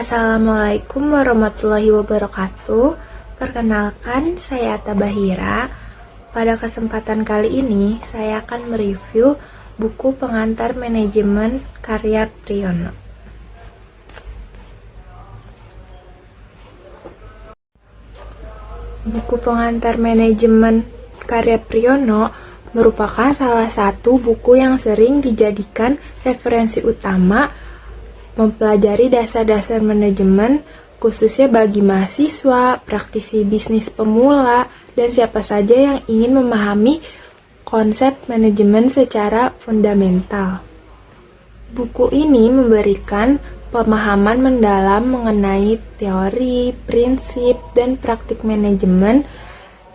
Assalamualaikum warahmatullahi wabarakatuh. Perkenalkan, saya Atta Bahira. Pada kesempatan kali ini, saya akan mereview buku pengantar manajemen karya Priyono. Buku pengantar manajemen karya Priyono merupakan salah satu buku yang sering dijadikan referensi utama mempelajari dasar-dasar manajemen, khususnya bagi mahasiswa, praktisi bisnis pemula, dan siapa saja yang ingin memahami konsep manajemen secara fundamental. Buku ini memberikan pemahaman mendalam mengenai teori, prinsip, dan praktik manajemen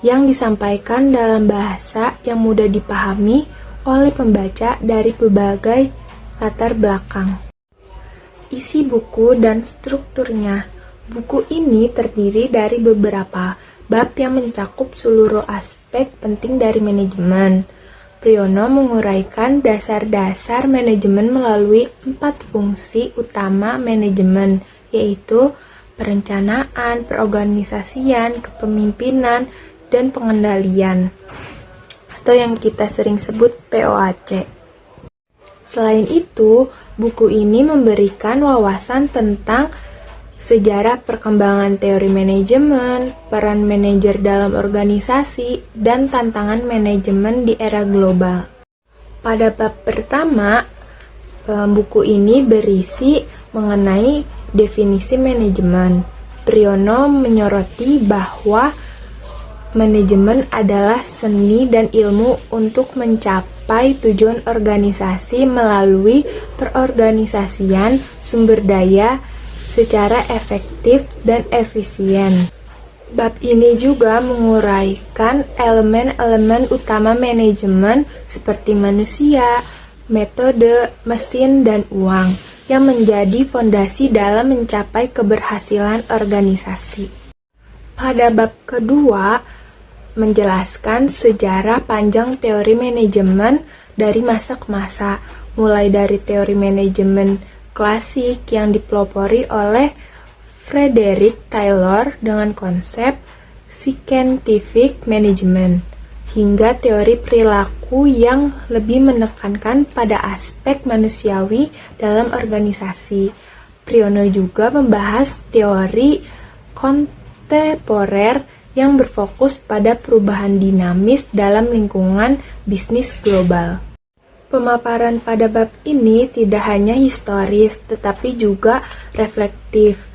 yang disampaikan dalam bahasa yang mudah dipahami oleh pembaca dari berbagai latar belakang. Isi buku dan strukturnya. Buku ini terdiri dari beberapa bab yang mencakup seluruh aspek penting dari manajemen. Priyono menguraikan dasar-dasar manajemen melalui 4 fungsi utama manajemen, yaitu perencanaan, perorganisasian, kepemimpinan, dan pengendalian, atau yang kita sering sebut POAC. Selain itu, buku ini memberikan wawasan tentang sejarah perkembangan teori manajemen, peran manajer dalam organisasi, dan tantangan manajemen di era global. Pada bab pertama, buku ini berisi mengenai definisi manajemen. Priyono menyoroti bahwa manajemen adalah seni dan ilmu untuk mencapai tujuan organisasi melalui perorganisasian sumber daya secara efektif dan efisien. Bab ini juga menguraikan elemen-elemen utama manajemen seperti manusia, metode, mesin, dan uang yang menjadi fondasi dalam mencapai keberhasilan organisasi. Pada bab kedua, menjelaskan sejarah panjang teori manajemen dari masa ke masa, mulai dari teori manajemen klasik yang dipelopori oleh Frederick Taylor dengan konsep scientific management, hingga teori perilaku yang lebih menekankan pada aspek manusiawi dalam organisasi. Priyono juga membahas teori kontemporer yang berfokus pada perubahan dinamis dalam lingkungan bisnis global. Pemaparan pada bab ini tidak hanya historis, tetapi juga reflektif.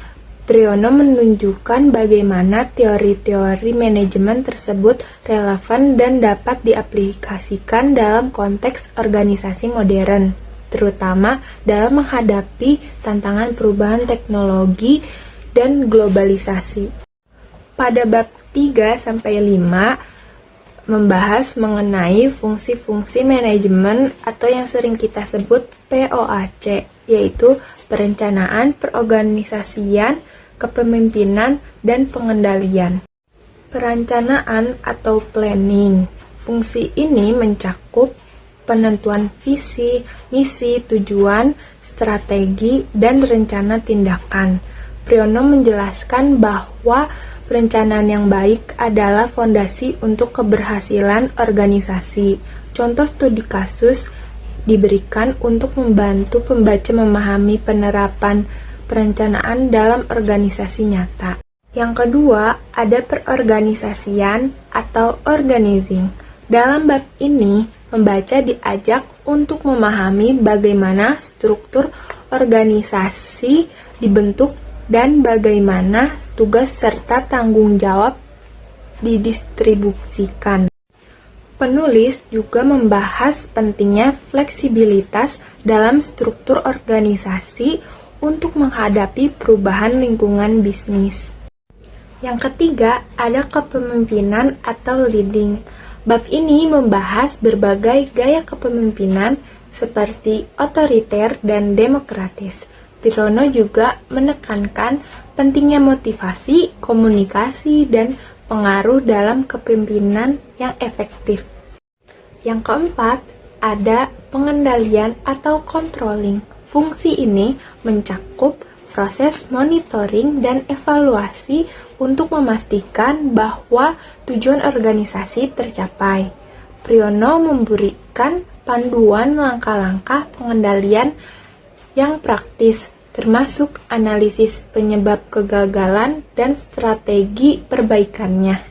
Priyono menunjukkan bagaimana teori-teori manajemen tersebut relevan dan dapat diaplikasikan dalam konteks organisasi modern, terutama dalam menghadapi tantangan perubahan teknologi dan globalisasi. Pada bab 3-5 membahas mengenai fungsi-fungsi manajemen atau yang sering kita sebut POAC, yaitu perencanaan, perorganisasian, kepemimpinan, dan pengendalian. Perencanaan atau planning. Fungsi ini mencakup penentuan visi, misi, tujuan, strategi, dan rencana tindakan. Priyono menjelaskan bahwa perencanaan yang baik adalah fondasi untuk keberhasilan organisasi. Contoh studi kasus diberikan untuk membantu pembaca memahami penerapan perencanaan dalam organisasi nyata. Yang kedua, ada perorganisasian atau organizing. Dalam bab ini, pembaca diajak untuk memahami bagaimana struktur organisasi dibentuk dan bagaimana tugas serta tanggung jawab didistribusikan. Penulis juga membahas pentingnya fleksibilitas dalam struktur organisasi untuk menghadapi perubahan lingkungan bisnis. Yang ketiga, ada kepemimpinan atau leading. Bab ini membahas berbagai gaya kepemimpinan seperti otoriter dan demokratis. Priyono juga menekankan pentingnya motivasi, komunikasi, dan pengaruh dalam kepemimpinan yang efektif. Yang keempat, ada pengendalian atau controlling. Fungsi ini mencakup proses monitoring dan evaluasi untuk memastikan bahwa tujuan organisasi tercapai. Priyono memberikan panduan langkah-langkah pengendalian yang praktis, termasuk analisis penyebab kegagalan dan strategi perbaikannya.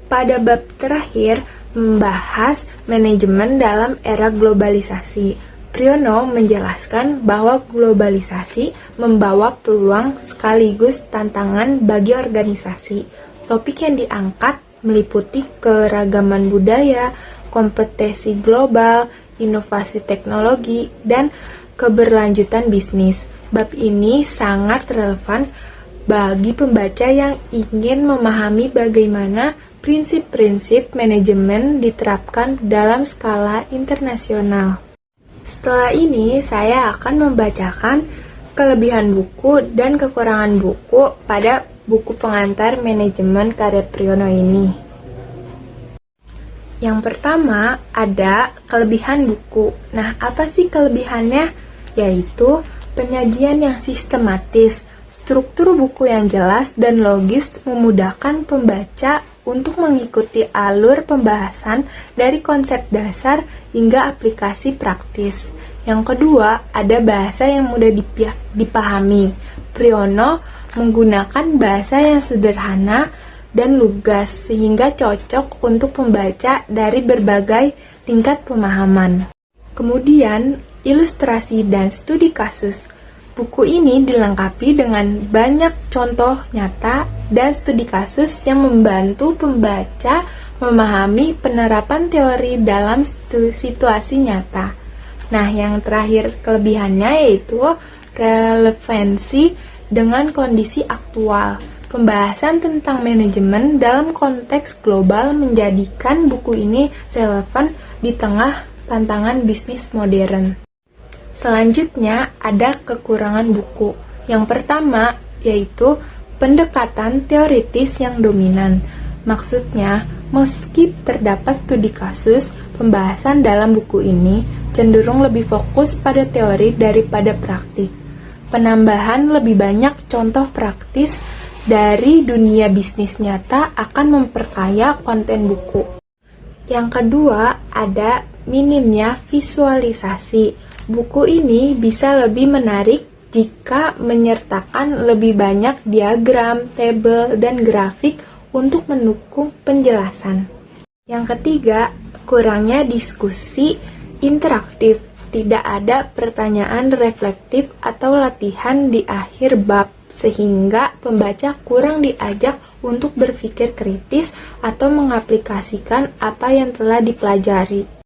Pada bab terakhir, membahas manajemen dalam era globalisasi. Priyono menjelaskan bahwa globalisasi membawa peluang sekaligus tantangan bagi organisasi. Topik yang diangkat meliputi keragaman budaya, kompetisi global, inovasi teknologi, dan keberlanjutan bisnis. Bab ini sangat relevan bagi pembaca yang ingin memahami bagaimana prinsip-prinsip manajemen diterapkan dalam skala internasional. Setelah ini, saya akan membacakan kelebihan buku dan kekurangan buku pada buku pengantar manajemen karya Priyono ini. Yang pertama, ada kelebihan buku. Nah, apa sih kelebihannya? Yaitu penyajian yang sistematis, struktur buku yang jelas dan logis memudahkan pembaca untuk mengikuti alur pembahasan dari konsep dasar hingga aplikasi praktis. Yang kedua, ada bahasa yang mudah dipahami. Priyono menggunakan bahasa yang sederhana dan lugas sehingga cocok untuk pembaca dari berbagai tingkat pemahaman. Kemudian, ilustrasi dan studi kasus. Buku ini dilengkapi dengan banyak contoh nyata dan studi kasus yang membantu pembaca memahami penerapan teori dalam situasi nyata. Nah, yang terakhir kelebihannya yaitu relevansi dengan kondisi aktual. Pembahasan tentang manajemen dalam konteks global menjadikan buku ini relevan di tengah tantangan bisnis modern. Selanjutnya, ada kekurangan buku. Yang pertama, yaitu pendekatan teoritis yang dominan. Maksudnya, meski terdapat studi kasus, pembahasan dalam buku ini cenderung lebih fokus pada teori daripada praktik. Penambahan lebih banyak contoh praktis dari dunia bisnis nyata akan memperkaya konten buku. Yang kedua, ada minimnya visualisasi. Buku ini bisa lebih menarik jika menyertakan lebih banyak diagram, tabel, dan grafik untuk mendukung penjelasan. Yang ketiga, kurangnya diskusi interaktif. Tidak ada pertanyaan reflektif atau latihan di akhir bab, sehingga pembaca kurang diajak untuk berpikir kritis atau mengaplikasikan apa yang telah dipelajari.